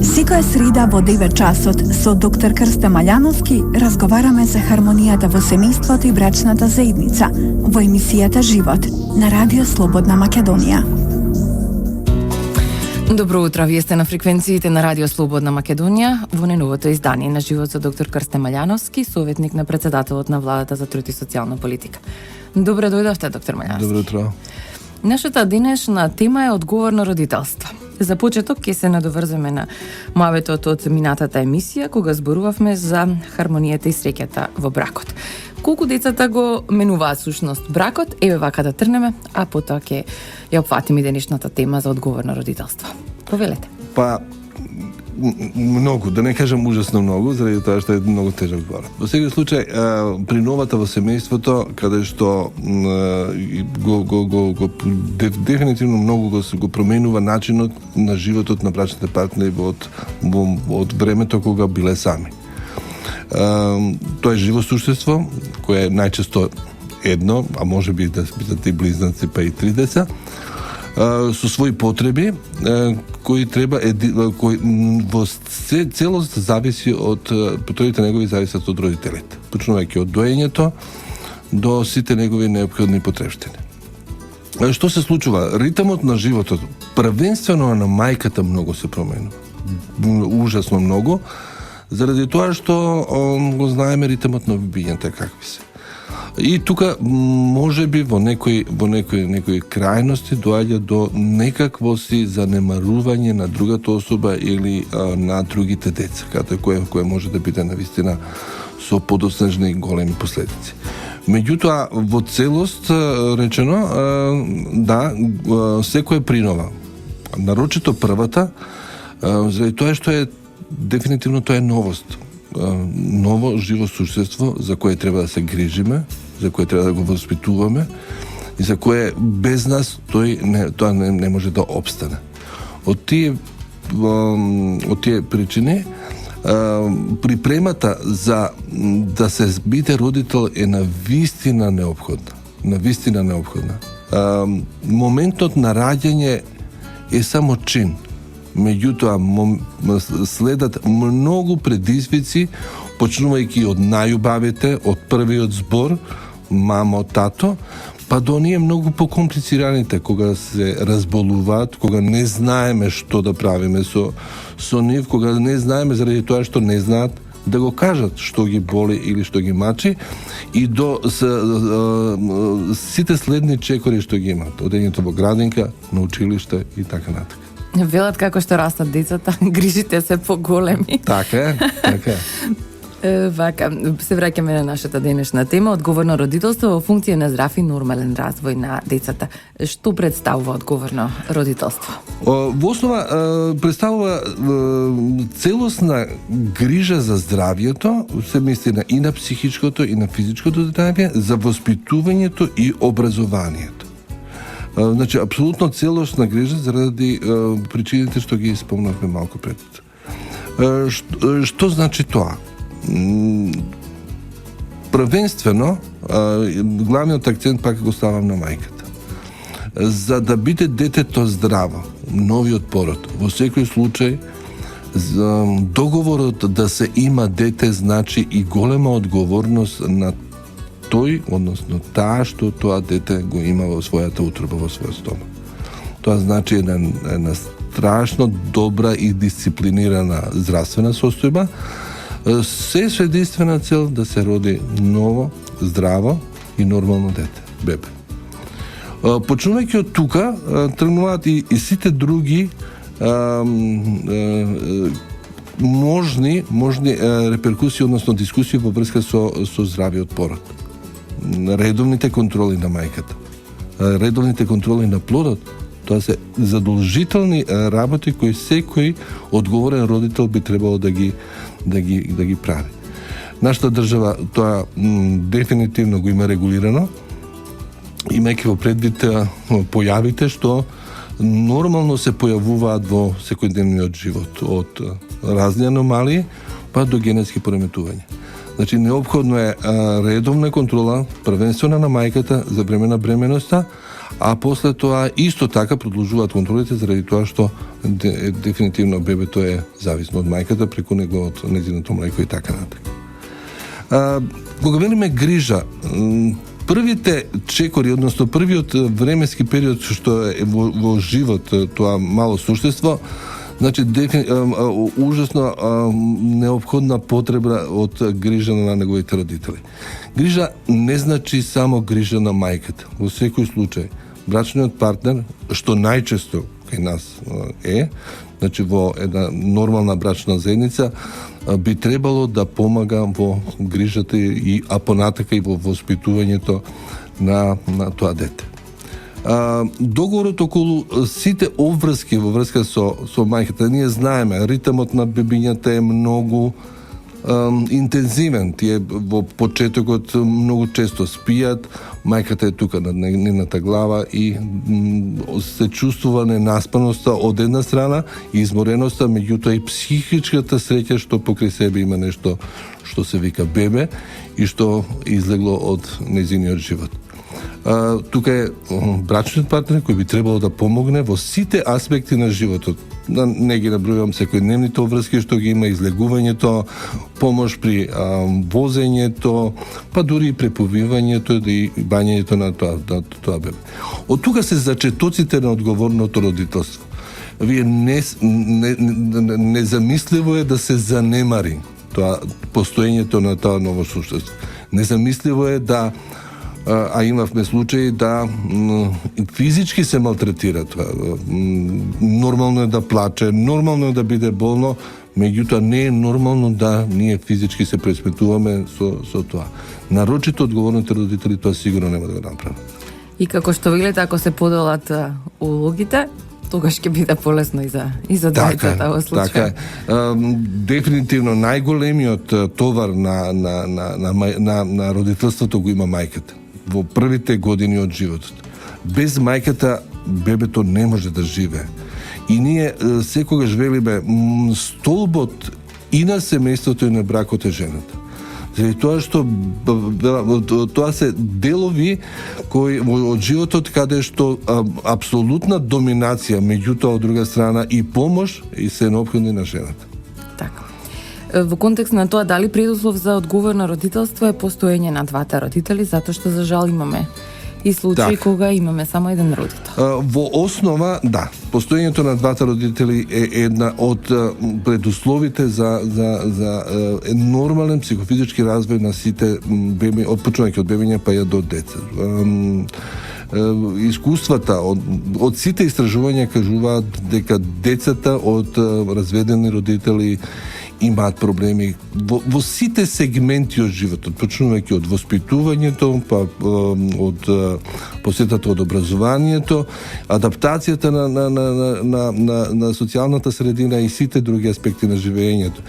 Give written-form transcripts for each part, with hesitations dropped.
Секоја среда во 9 часот со доктор Крстен Маљановски разговараме за хармонијата во семејството и брачната заедница во емисијата Живот на Радио Слободна Македонија. Добро утро, вие сте на фреквенциите на Радио Слободна Македонија во неновото издание на Живот со доктор Крстен Маљановски, советник на председателот на владата за труд и социјална политика. Добро дојдовте, доктор Маљановски. Добро утро. Нашата денешна тема е одговорно родителство. За почеток ќе се надоврземе на моветот од минатата емисија, кога зборувавме за хармонијата и среќата во бракот. Колку децата го менуваат сушност бракот, еве вака да трнеме, а потоа ќе ја опфатиме денешната тема за одговорно родителство. Повелете. Па, многу, да не кажам ужасно многу, заради тоа што е многу тежок збор. Во секој случај, приновата во семејството, каде што дефинитивно многу го променува начинот на животот на брачните партнери од времето кога биле сами. Тоа е живо суштество, кое е најчесто едно, а може би да бидат и близнаци, па и 3 деца, со своји потреби, кои треба во целост зависи од потребите негови зависат од родителите, почнувајќи од доењето до сите негови неопходни потребштини. Што се случува? Ритмот на животот, првенствено на мајката, многу се променува. Ужасно многу, заради тоа што го знаеме ритмот на биењата какви се. И тука може би во некои крајности доаѓа до некакво си занемарување на другата особа или на другите деца, каде кое може да биде навистина со подоснежни и големи последици. Меѓутоа, во целост речено, да, секој принова, нарочито првата, заради тоа што е дефинитивно тоа е новост. Ново живо суштество за кое треба да се грижиме, за кое треба да го воспитуваме и за кое без нас тоа не може да обстане. Од тие причини припремата за да се биде родител е навистина неопходна. Моментот на раѓање е само чин. Меѓутоа, следат многу предизвици, почнувајќи од најубавите, од првиот збор, мамо, тато, па до оние многу покомплицираните, кога се разболуваат, кога не знаеме што да правиме со нив, кога не знаеме заради тоа што не знаат да го кажат што ги боли или што ги мачи, и до сите следни чекори што ги имат, одењето во градинка, на училиште и така натака. Велат како што растат децата, грижите се поголеми. Така е. Вака, се враќаме на нашата денешна тема, одговорно родителство во функција на здрав и нормален развој на децата. Што представува одговорно родителство? Во основа представува целосна грижа за здравјето, се мисли и на психичкото и на физичкото здравје, за воспитувањето и образованието. Значи, апсолутно целосна грижа заради причините што ги спомнавме малку пред. Што значи тоа? Првенствено, главниот акцент пак го ставам на мајката. За да биде детето здраво, новиот пород, во секој случај, договорот да се има дете значи и голема одговорност на тој, односно таа што тоа дете го има во својата утроба, во својот стомак. Тоа значи една страшно добра и дисциплинирана здравствена состојба, се со единствена цел да се роди ново, здраво и нормално дете, бебе. Почнувајќи од тука, тргнуваат и сите други можни реперкусии, односно дискусии во врска со здравиот пород. Редовните контроли на мајката, редовните контроли на плодот, тоа се задолжителни работи кои секој одговорен родител би требало да ги прави. Нашата држава тоа дефинитивно го има регулирано, имајќи во предвид појавите што нормално се појавуваат во секојдневниот живот, од разни аномалии па до генетски пореметувања. Значи, неопходно е редовна контрола, првенствено на мајката за време на бременоста, а после тоа исто така продолжуваат контролите заради тоа што дефинитивно бебето е зависно од мајката, преку него од нејзиното млеко и така натаму. Кога велиме грижа, првите чекори, односно првиот временски период што е во живот тоа мало суштество, значи ужасно неопходна потреба од грижа на неговите родители. Грижа не значи само грижа на мајката. Во секој случај, брачниот партнер, што најчесто кај нас значи во една нормална брачна заедница, би требало да помага во грижата а понатака и во воспитувањето на тоа дете. Договорот околу сите обврски во врска со мајката, ние знаеме, ритмот на бебињата е многу интензивен. Тие во почетокот многу често спијат, мајката е тука на нивната глава и се чувствува ненаспаноста од една страна и измореноста, меѓутоа и психичката среќа што покрај себе има нешто што се вика бебе и што излегло од нејзиниот живот. Тука е брачниот партнер кој би требало да помогне во сите аспекти на животот. Не ги набројувам секојдневните обврски што ги има, излегувањето, помош при возењето, па дури и преповивањето и бањењето на тоа бебе. Од тука се зачетоците на одговорното родителство. Вие незамисливо е да се занемари тоа постоењето на тоа ново суштество. Незамисливо е да а имавме случаи да физички се малтретира тоа. Нормално е да плаче, нормално е да биде болно, меѓутоа не е нормално да ние физички се пресметуваме со тоа. Нарочито одговорните родители тоа сигурно нема да го направат. И како што велите, ако се поделат улогите, тогаш ќе биде полесно и за двајцата во случај. Така е. Дефинитивно најголемиот товар на родителството го има мајката во првите години од животот. Без мајката бебето не може да живее. И ние секогаш велиме столбот и на семејството и на бракот е жената. Заради тоа што тоа се делови кои од животот каде што апсолутна доминација, меѓутоа од друга страна и помош и се неопходни на жената. Така. Во контекст на тоа, дали предуслов за одговорно родителство е постоење на двата родители, затоа што за жал имаме и случаи кога имаме само еден родител. Во основа, да, постоењето на двата родители е една од предусловите за нормален психофизички развој на сите беби, почнувајќи од бебиња па и до деца. Искуствата од сите истражувања кажуваат дека децата од разведени родители имаат проблеми во сите сегменти од животот, почнувајќи од воспитувањето, па од посетата од образованието, адаптацијата на социјалната средина и сите други аспекти на живењето.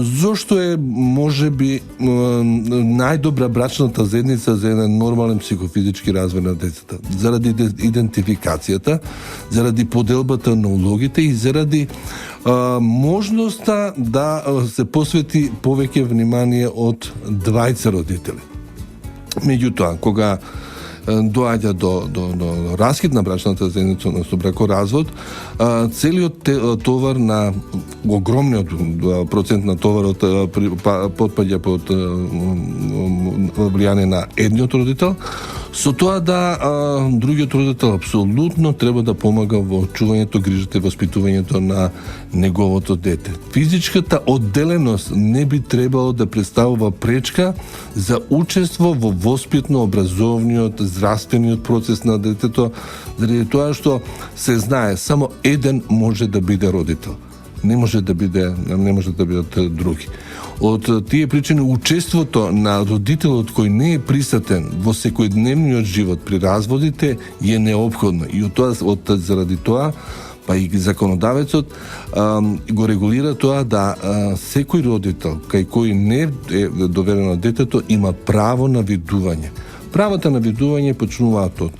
Зошто е можеби најдобра брачната заедница за еден нормален психофизички развој на децата? Заради идентификацијата, заради поделбата на улогите и заради можноста да се посвети повеќе внимание од двајца родители. Меѓутоа, кога доаѓа до раскид на брачната заедница, односно бракоразвод, целиот товар на огромниот процент на товарот потпаѓа под влијание на едниот родител, со тоа да другиот родител апсолутно треба да помага во чувањето, грижата и воспитувањето на неговото дете. Физичката одделеност не би требало да представува пречка за учество во воспитно-образовниот, здравствениот процес на детето, заради тоа што се знае само еден може да биде родител. Не може да бидат други. Од тие причини учеството на родителот кој не е присутен во секојдневниот живот при разводите е неопходно. И заради тоа па и законодавецот го регулира тоа да секој родител кај кој не е доверено детето има право на видување, Правата на видување почнуваат од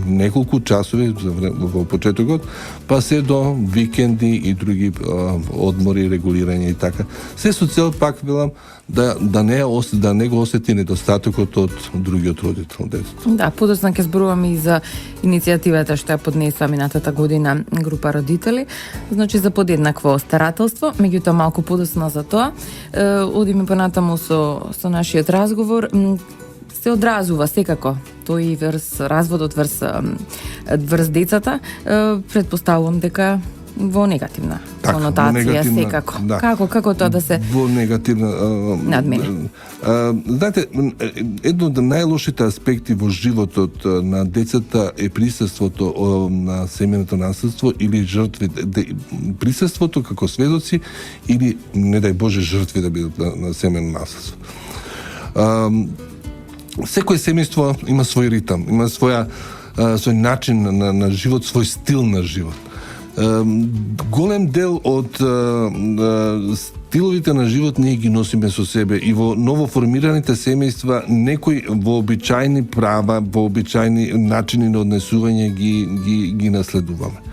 неколку часови во почетокот, па се до викенди и други одмори, регулирање и така. Се со цел, пак велам, да не го осети недостатокот од другиот родител, детето. Да, подоцна ќе зборуваме и за иницијативата што ја поднесла минатата година група родители, значи за подеднакво старателство, меѓутоа малку подоцна за тоа. Одиме понатаму со нашиот разговор. Се одразува секако тој и врз разводот врз децата, предпоставувам дека во негативна конотација секако. Да. Како тоа да се во негативна надмени? Знаете, едно од најлошите аспекти во животот на децата е присуството на семејното наследство или жртви, присуството како сведоци или не дај Боже жртви да бидат на семејно наследство. Секој семејство има свој ритам, има свој начин на живот, свој стил на живот. Голем дел од стиловите на живот ние ги носиме со себе и во новоформираните семејства некои вообичаени права, вообичаени начини на однесување ги наследуваме.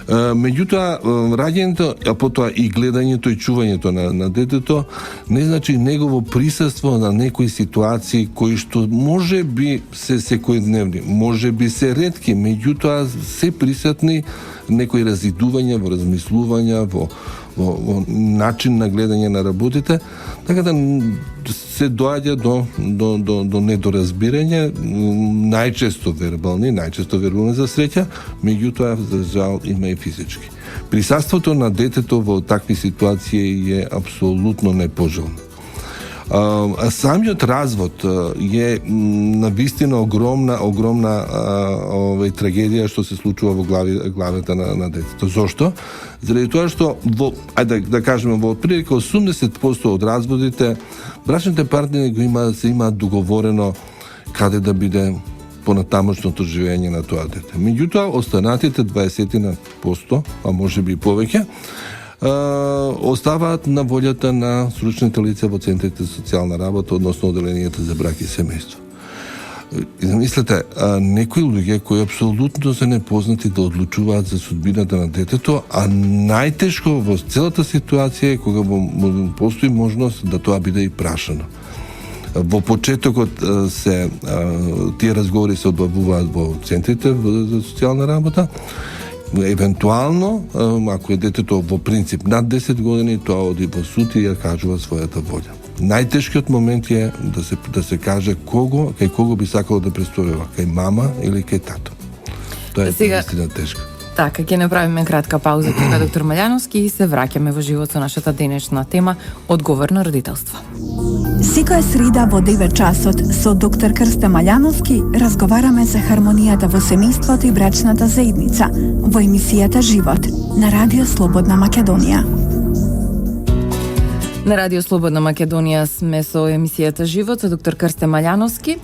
Меѓутоа, раѓањето, а потоа и гледањето и чувањето на детето не значи негово присуство на некои ситуации кои што може би се секојдневни, може би се ретки, меѓутоа се присутни некои разидувања во размислувања, во начин на гледање на работите, така да се доаѓа до недоразбирање, најчесто вербални за среќа, меѓутоа за жал има и физички. Присуството на детето во такви ситуации е апсолутно непожелно. Самиот развод е навистина огромна трагедија што се случува во главата на детето. Зошто? Заради тоа што да кажеме во отприлика 80% од разводите брачните партнери се имаат договорено каде да биде понатамошното живење на тоа дете. Меѓутоа останатите 20%, а може би и повеќе, оставаат на волјата на стручните лица во центрите за социјална работа, односно оделенијата за брак и семејство. И замислете, некои луѓе кои апсолутно се непознати да одлучуваат за судбината на детето, а најтешко во целата ситуација е кога постои можност да тоа биде и прашано. Во почетокот тие разговори се одбавуваат во центрите за социјална работа. Евентуално, ако е детето во принцип над 10 години, тоа оди во суд и ја кажува својата волја. Најтешкиот момент е да се каже кај кого би сакало да престојува, кај мама или кај тато. Тоа е наистина тешко. Така, ќе направиме кратка пауза тука, доктор Малјановски, и се враќаме во живот со нашата денешна тема одговорно родителство. Секоја среда во 9 часот со доктор Крсте Малјановски разговараме за хармонијата во семејството и брачната заедница во емисијата Живот на Радио Слободна Македонија. На Радио Слободна Македонија сме со емисијата Живот со доктор Крсте Малјановски.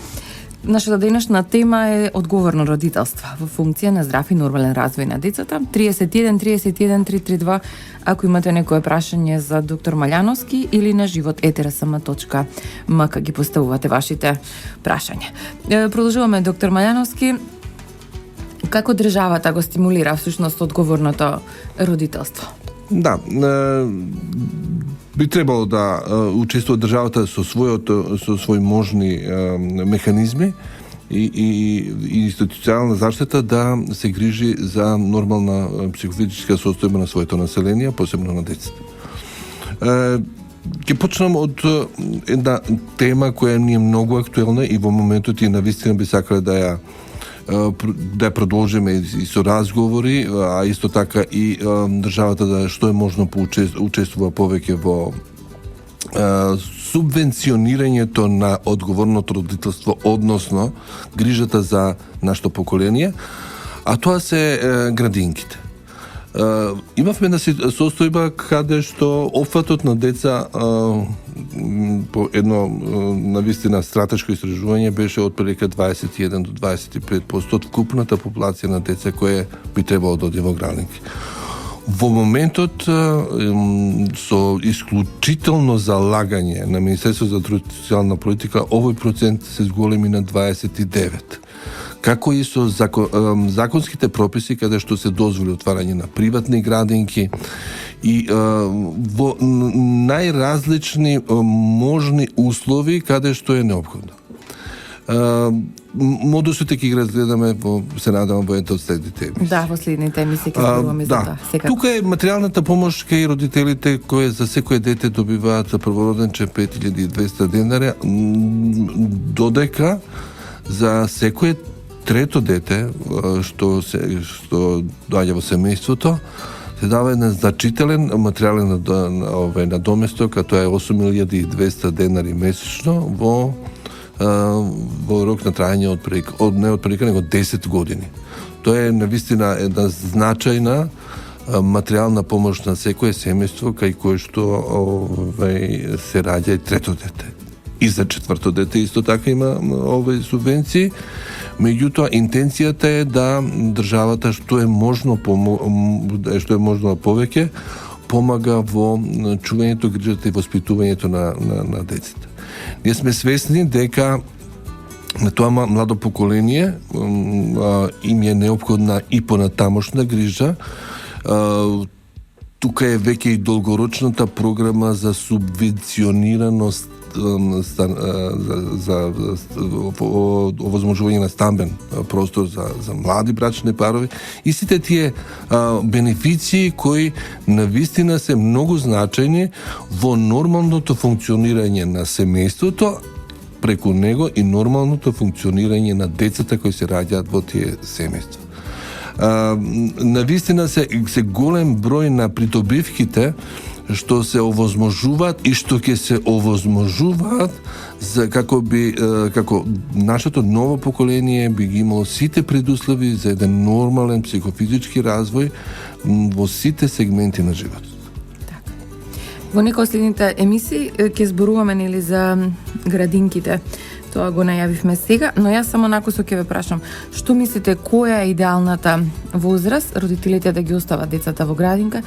Нашата денешна тема е одговорно родителство во функција на здрав и нормален развој на децата. 31 31 332 ако имате некое прашање за доктор Малјановски или на живот@sm.mk ги поставувате вашите прашања. Продолжуваме, доктор Малјановски. Како државата го стимулира всушност одговорното родителство? Да, би требало да учествува државата со свој можни механизми и институционална заштита да се грижи за нормална психофизичка состојба на своето население, посебно на децата. Ќе почнам од една тема која ни е многу актуелна и во моментот и навистина би сакале да ја продолжиме и со разговори, а исто така и државата да што е можно учествува повеќе во субвенционирањето на одговорното родителство, односно грижата за нашето поколение, а тоа се градинките. Имавме една состојба каде што опфатот на деца по едно навистина стратешко истражување беше од прилика 21 до 25% од вкупната популација на деца која би требало да оди во градинки. Во моментот со исклучително залагање на Министерството за труд и социјална политика овој процент се зголеми на 29. Како и со законските прописи каде што се дозволи отварање на приватни градинки и во најразлични можни услови каде што е неопходно. Модусите ќе ги разгледаме се надевам во едната од следните емисии. Да, во следните емисии ќе зборуваме за тоа. Секако. Тука е материјалната помош кај родителите кои за секое дете добиваат за првороденче 5200 денари, додека за секое трето дете што доаѓа во семејството се дава еден значителен материјален надоместок, а тоа е 8200 денари месечно во рок на трајање од не од прилика, него 10 години. Тоа е навистина една значајна материјална помош на секое семејство кај кое што се раѓа и трето дете. И за четврто дете исто така има субвенции. Меѓутоа, интенцијата е да државата што е можно повеќе помага во чувањето, грижата и воспитувањето на децата. Ние сме свесни дека на тоа младо поколение им е неопходна и понатамошна грижа. Тука е веќе и долгорочната програма за субвенционираност за овозможување на стамбен простор за млади брачни парови и сите тие бенефиции кои навистина се многу значајни во нормалното функционирање на семејството, преку него и нормалното функционирање на децата кои се раѓаат во тие семејства. Навистина се голем број на придобивките што се овозможуваат и што ќе се овозможуваат за како нашето ново поколение би ги имало сите предуслови за еден нормален психофизички развој во сите сегменти на животот. Така. Во некои следните емисии ќе зборуваме нели за градинките. Тоа го најавивме сега, но јас само накусо ќе ве прашам, што мислите која е идеалната возраст родителите да ги остават децата во градинка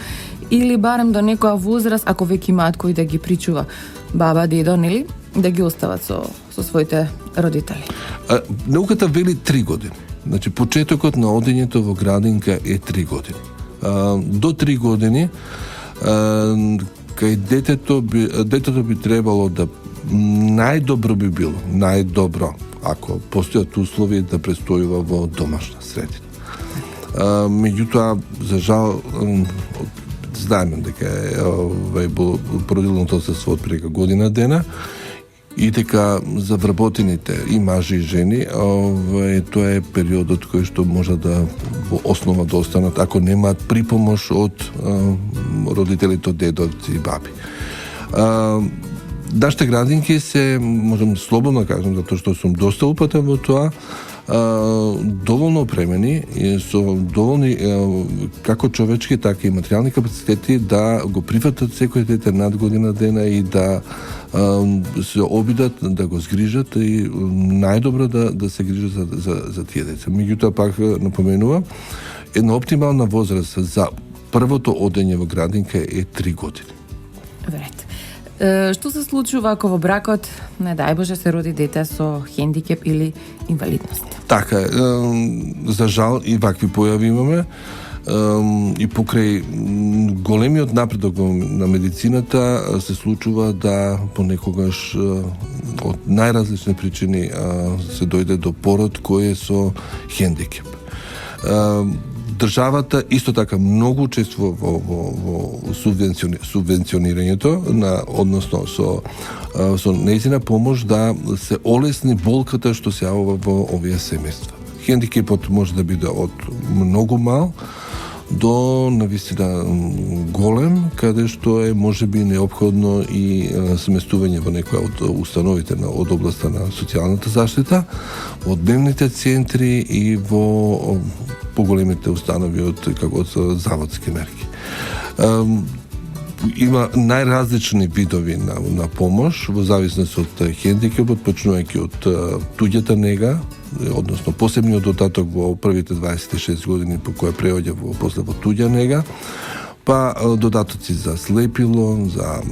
или барем до некоја возраст ако веќе имаат кој да ги причува баба, дедо, нели, да ги остават со своите родители? Науката вели 3 години. Значи почетокот на одењето во градинка е 3 години. До 3 години кај детето би требало да најдобро би било, ако постојат услови да престојува во домашна средина. Меѓутоа, за жал, знаеме дека е породилното отсуство од прека година дена и дека за вработените и мажи и жени тоа е периодот кој што може да во основа да останат ако немаат припомош од родителите, од дедовци и баби. Нашите градинки се, можам слободно да кажам, затоа што сум доста упатен во тоа, доволно опремени и со доволни како човечки, така и материјални капацитети да го прифатат секој дете над година дена и да се обидат да го згрижат и најдобро да се грижат за тие деца. Меѓутоа пак напоменувам, една оптимална возраст за првото одење во градинка е 3 години. Вред. Што се случува ако во бракот, не дај Боже, се роди дете со хендикеп или инвалидност? Така, за жал и вакви појави имаме и покрај големиот напредок на медицината се случува да понекогаш од најразлични причини се дојде до пород кој е со хендикеп. Државата исто така многу учествува во субвенционирањето односно со нејзина помош да се олесни болката што се јавува во овие семејства. Хендикепот може да биде од многу мал до навистина голем, каде што е можеби неопходно и сместување во некоја од установите од областа на социјалната заштита, во дневните центри и во поголемите установи од заводски мерки. Има најразлични видови на помош во зависност од хендикепот, почнувајќи од туѓата нега, односно посебниот додаток во првите 26 години по која преоѓа после во туѓа нега, па додатоци за слепило, за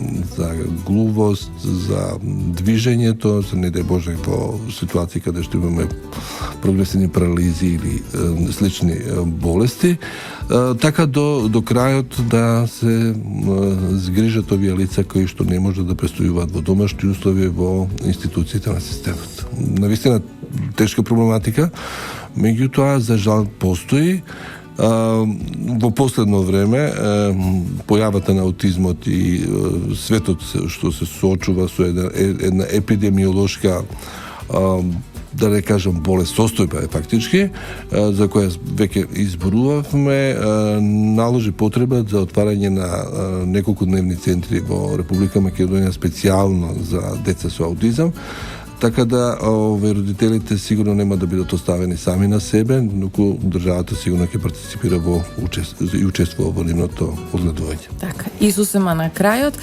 глувост, за движењето, за не дај Боже во ситуации каде што имаме прогресивни парализи или слични болести, така до крајот да се згрижат овие лица кои што не може да престојуваат во домашни услови во институциите на системот. Навистина тешка проблематика, меѓутоа за жал постои. Во последно време појавата на аутизмот и светот што се соочува со една епидемиолошка да не кажам болест, состојба е фактички, за која веќе изборувавме, наложи потреба за отварање на неколку дневни центри во Република Македонија специјално за деца со аутизам, така да родителите сигурно нема да бидат оставени сами на себе, туку државата сигурно ќе партиципира и учествува во нивното одгледување. Така, и сосема на крајот,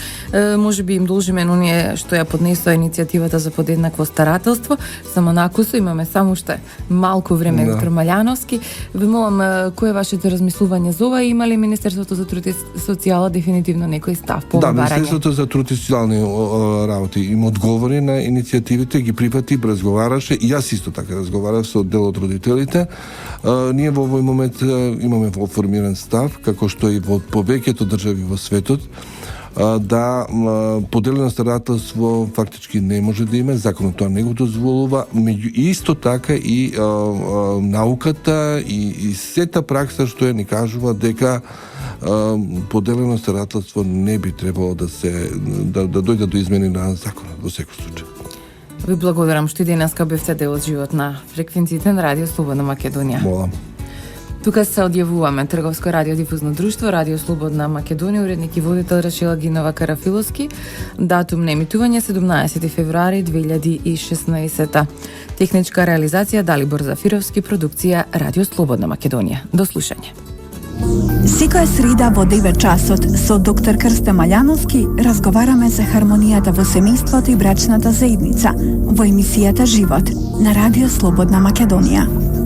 можеби им должиме оние што ја поднесоа иницијативата за подеднакво старателство, само накусо имаме само уште малку време, доктор Маљановски. Ве молам, кој е вашето размислување за ова? Има ли Министерството за труд и социјала дефинитивно некој став по ова барање? Да, Министерството за труд и социјални работи им одговори на иницијативите, ги прифати, разговараше, и јас исто така разговарав со дел од родителите. Ние во овој момент имаме формиран став, како што и во повеќето држави во светот, да поделено старателство фактички не може да има, законот тоа не го дозволува, меѓу исто така и науката и сета пракса што ни кажува дека поделено старателство не би требало да дојде до измени на законот во секој случај. Ви благодарам што и денеска бевте дел од живот на фреквенциите на Радио Слободна Македонија. Молам. Тука се одјавуваме Трговско радиодифузно друштво, Радио Слободна Македонија, уредник и водител Рашила Гинова Карафиловски, датум на емитување 17 февруари 2016. Техничка реализација Далибор Зафировски, продукција Радио Слободна Македонија. До слушање. Секоја среда во 9 часот со доктор Крсте Маљановски разговараме за хармонијата во семејството и брачната заедница во емисијата Живот на Радио Слободна Македонија.